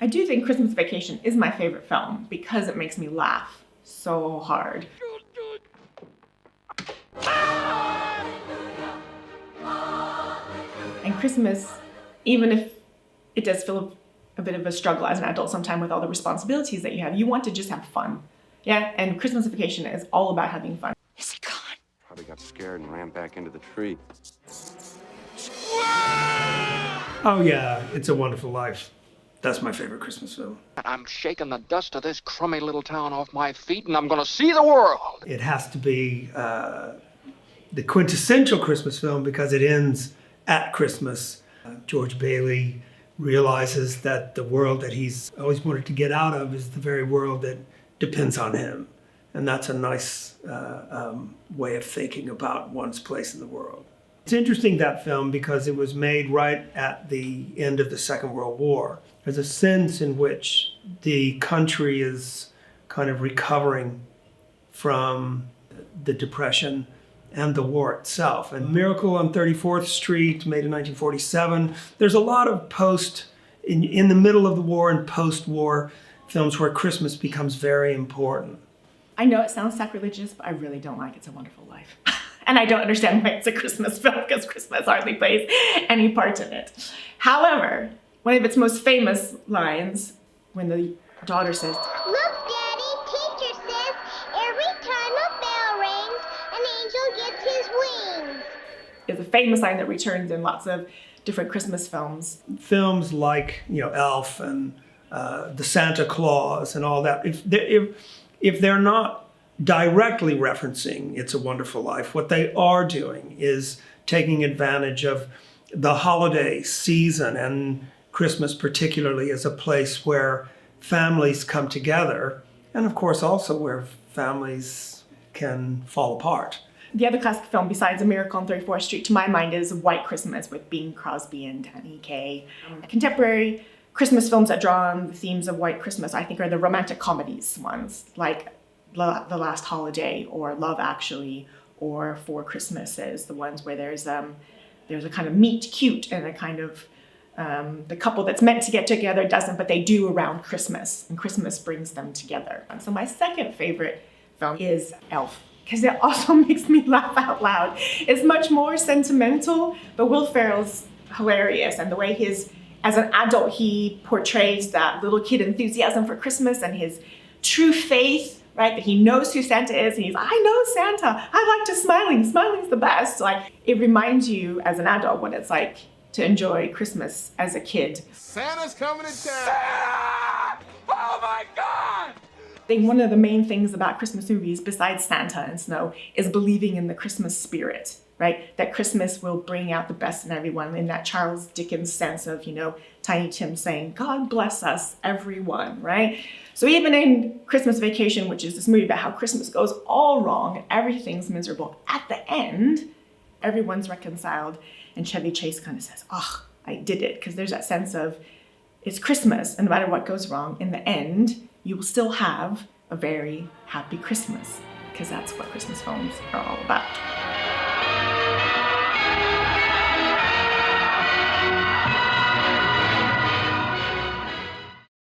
I do think Christmas Vacation is my favorite film because it makes me laugh so hard. And Christmas, even if it does feel a bit of a struggle as an adult sometime with all the responsibilities that you want to just have fun. Yeah, and Christmas Vacation is all about having fun. Is he gone? Probably got scared and ran back into the tree. Oh yeah, It's a Wonderful Life. That's my favorite Christmas film. I'm shaking the dust of this crummy little town off my feet, and I'm gonna see the world. It has to be the quintessential Christmas film because it ends at Christmas. George Bailey realizes that the world that he's always wanted to get out of is the very world that depends on him. And that's a nice way of thinking about one's place in the world. It's interesting, that film, because it was made right at the end of the Second World War. There's a sense in which the country is kind of recovering from the Depression and the war itself. And Miracle on 34th Street, made in 1947. There's a lot of in the middle of the war and post-war films where Christmas becomes very important. I know it sounds sacrilegious, but I really don't like It's a Wonderful Life. And I don't understand why it's a Christmas film, because Christmas hardly plays any part in it. However, one of its most famous lines, when the daughter says, "Look, Daddy, teacher says every time a bell rings, an angel gets his wings," is a famous line that returns in lots of different Christmas films. Films like, Elf and the Santa Claus and all that, if they're not directly referencing It's a Wonderful Life, what they are doing is taking advantage of the holiday season, and Christmas particularly, as a place where families come together, and of course also where families can fall apart. The other classic film besides A Miracle on 34th Street, to my mind, is White Christmas with Bing Crosby and Danny Kaye. Contemporary Christmas films that draw on the themes of White Christmas, I think, are the romantic comedies ones, like The Last Holiday or Love Actually or Four Christmases, the ones where there's a kind of meet cute and a kind of the couple that's meant to get together doesn't, but they do around Christmas, and Christmas brings them together. So my second favorite film is Elf, because it also makes me laugh out loud. It's much more sentimental, but Will Ferrell's hilarious, and the way as an adult, he portrays that little kid enthusiasm for Christmas and his true faith, right? That he knows who Santa is, and he's like, I know Santa. I like to smiling. Smiling's the best. Like, it reminds you as an adult what it's like to enjoy Christmas as a kid. Santa's coming to town! Santa! Oh my God! I think one of the main things about Christmas movies, besides Santa and snow, is believing in the Christmas spirit, right? That Christmas will bring out the best in everyone, in that Charles Dickens sense of, Tiny Tim saying, God bless us, everyone, right? So even in Christmas Vacation, which is this movie about how Christmas goes all wrong and everything's miserable, at the end, everyone's reconciled, and Chevy Chase kind of says, I did it, because there's that sense of, it's Christmas, and no matter what goes wrong, in the end, you will still have a very happy Christmas, because that's what Christmas films are all about.